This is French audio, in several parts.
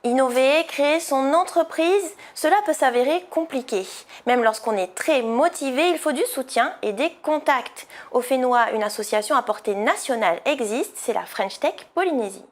Innover, créer son entreprise, cela peut s'avérer compliqué. Même lorsqu'on est très motivé, il faut du soutien et des contacts. Au Fénois, une association à portée nationale existe, c'est la French Tech Polynésie.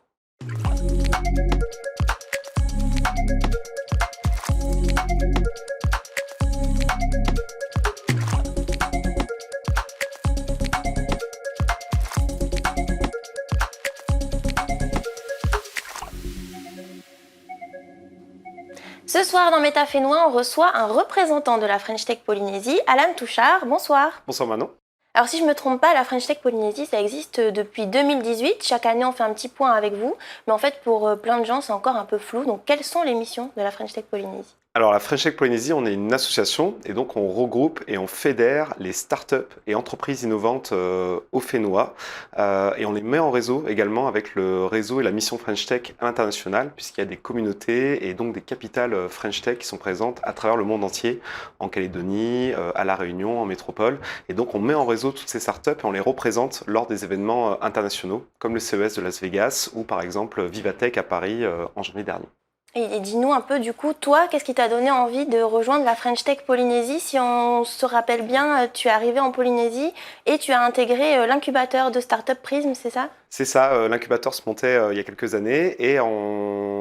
Ce soir dans Méta Fénois, on reçoit un représentant de la French Tech Polynésie, Alan Touchard. Bonsoir. Bonsoir Manon. Alors si je ne me trompe pas, la French Tech Polynésie, ça existe depuis 2018. Chaque année, on fait un petit point avec vous. Mais en fait, pour plein de gens, c'est encore un peu flou. Donc, quelles sont les missions de la French Tech Polynésie ? Alors la French Tech Polynésie, on est une association et donc on regroupe et on fédère les startups et entreprises innovantes au Fénois et on les met en réseau également avec le réseau et la mission French Tech internationale puisqu'il y a des communautés et donc des capitales French Tech qui sont présentes à travers le monde entier, en Calédonie, à La Réunion, en métropole. Et donc on met en réseau toutes ces startups et on les représente lors des événements internationaux comme le CES de Las Vegas ou par exemple Vivatech à Paris en janvier dernier. Et dis-nous un peu, du coup, toi, qu'est-ce qui t'a donné envie de rejoindre la French Tech Polynésie ? Si on se rappelle bien, tu es arrivé en Polynésie et tu as intégré l'incubateur de start-up Prism, c'est ça ? C'est ça, l'incubateur se montait il y a quelques années et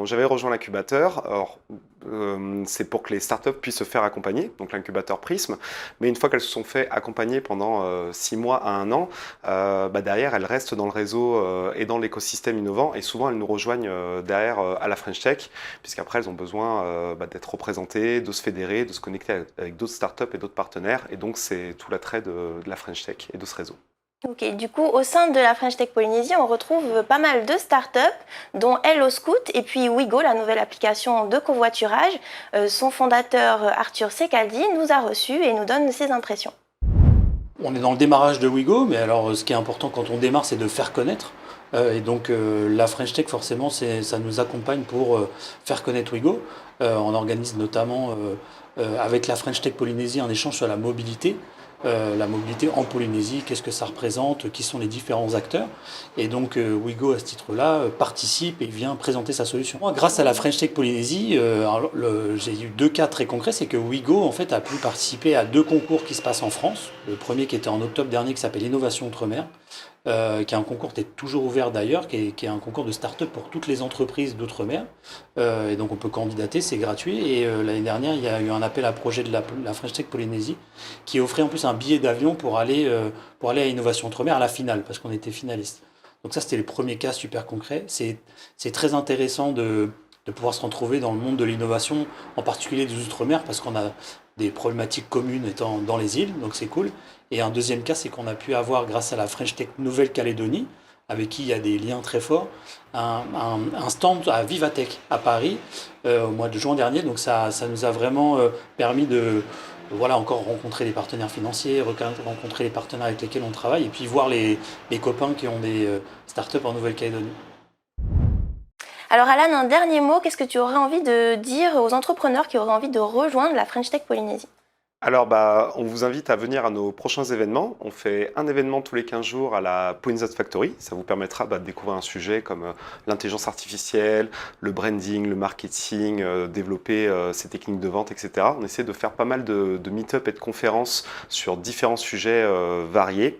j'avais rejoint l'incubateur. Alors, c'est pour que les startups puissent se faire accompagner, donc l'incubateur Prism. Mais une fois qu'elles se sont fait accompagner pendant 6 mois à 1 an, derrière, elles restent dans le réseau et dans l'écosystème innovant. Et souvent, elles nous rejoignent derrière à la French Tech, puisqu'après, elles ont besoin d'être représentées, de se fédérer, de se connecter avec d'autres startups et d'autres partenaires. Et donc, c'est tout l'attrait de la French Tech et de ce réseau. Ok, du coup, au sein de la French Tech Polynésie, on retrouve pas mal de startups, dont Hello Scoot et puis Wigo, la nouvelle application de covoiturage. Son fondateur Arthur Secaldi nous a reçus et nous donne ses impressions. On est dans le démarrage de Wigo, mais alors ce qui est important quand on démarre, c'est de faire connaître. Et donc la French Tech, forcément, ça nous accompagne pour faire connaître Wigo. On organise notamment avec la French Tech Polynésie un échange sur la mobilité. La mobilité en Polynésie, qu'est-ce que ça représente, qui sont les différents acteurs. Et donc Wigo, à ce titre-là, participe et vient présenter sa solution. Grâce à la French Tech Polynésie, j'ai eu 2 cas très concrets, c'est que Wigo en fait, a pu participer à 2 concours qui se passent en France. Le premier qui était en octobre dernier, qui s'appelle Innovation Outre-mer, qui est un concours qui est toujours ouvert d'ailleurs, qui est un concours de start-up pour toutes les entreprises d'outre-mer. Et donc on peut candidater, c'est gratuit. Et l'année dernière, il y a eu un appel à projet de la French Tech Polynésie qui offrait en plus un billet d'avion pour aller à Innovation Outre-mer à la finale, parce qu'on était finaliste. Donc ça, c'était le premier cas super concret. C'est très intéressant de pouvoir se retrouver dans le monde de l'innovation, en particulier des Outre-mer, parce qu'on a des problématiques communes étant dans les îles, donc c'est cool. Et un deuxième cas, c'est qu'on a pu avoir, grâce à la French Tech Nouvelle-Calédonie, avec qui il y a des liens très forts, un stand à Vivatech à Paris au mois de juin dernier. Donc ça nous a vraiment permis de encore rencontrer les partenaires financiers, rencontrer les partenaires avec lesquels on travaille, et puis voir les copains qui ont des startups en Nouvelle-Calédonie. Alors Alan, un dernier mot, qu'est-ce que tu aurais envie de dire aux entrepreneurs qui auraient envie de rejoindre la French Tech Polynésie ? Alors, on vous invite à venir à nos prochains événements. On fait un événement tous les 15 jours à la Polynésie Factory. Ça vous permettra de découvrir un sujet comme l'intelligence artificielle, le branding, le marketing, développer ses techniques de vente, etc. On essaie de faire pas mal de meet-up et de conférences sur différents sujets variés.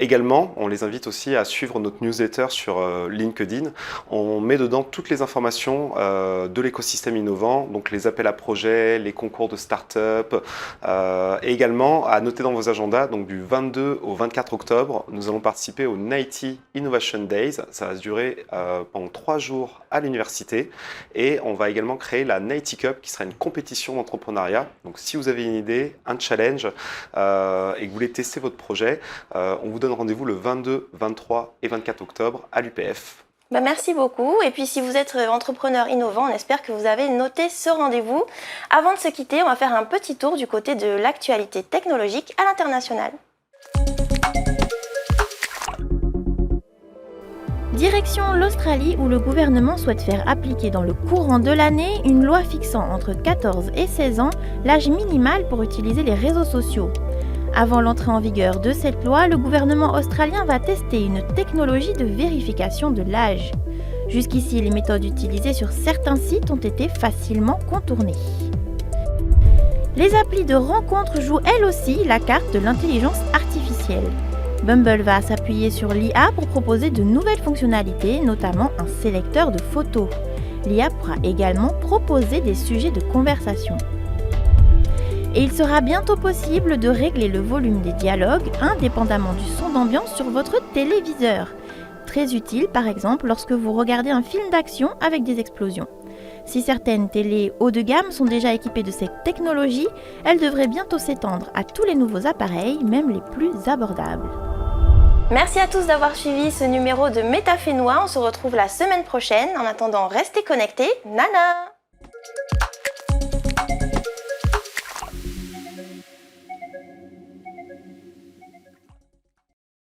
Également, on les invite aussi à suivre notre newsletter sur LinkedIn. On met dedans toutes les informations de l'écosystème innovant, donc les appels à projets, les concours de start-up, et également à noter dans vos agendas, donc du 22 au 24 octobre, nous allons participer au NITE Innovation Days. Ça va se durer pendant 3 jours à l'université et on va également créer la NITE Cup qui sera une compétition d'entrepreneuriat. Donc si vous avez une idée, un challenge et que vous voulez tester votre projet, on vous donne rendez-vous le 22, 23 et 24 octobre à l'UPF. Merci beaucoup. Et puis si vous êtes entrepreneur innovant, on espère que vous avez noté ce rendez-vous. Avant de se quitter, on va faire un petit tour du côté de l'actualité technologique à l'international. Direction l'Australie où le gouvernement souhaite faire appliquer dans le courant de l'année une loi fixant entre 14 et 16 ans l'âge minimal pour utiliser les réseaux sociaux. Avant l'entrée en vigueur de cette loi, le gouvernement australien va tester une technologie de vérification de l'âge. Jusqu'ici, les méthodes utilisées sur certains sites ont été facilement contournées. Les applis de rencontre jouent elles aussi la carte de l'intelligence artificielle. Bumble va s'appuyer sur l'IA pour proposer de nouvelles fonctionnalités, notamment un sélecteur de photos. L'IA pourra également proposer des sujets de conversation. Et il sera bientôt possible de régler le volume des dialogues indépendamment du son d'ambiance sur votre téléviseur. Très utile par exemple lorsque vous regardez un film d'action avec des explosions. Si certaines télés haut de gamme sont déjà équipées de cette technologie, elles devraient bientôt s'étendre à tous les nouveaux appareils, même les plus abordables. Merci à tous d'avoir suivi ce numéro de Métafénois. On se retrouve la semaine prochaine. En attendant, restez connectés. Nana!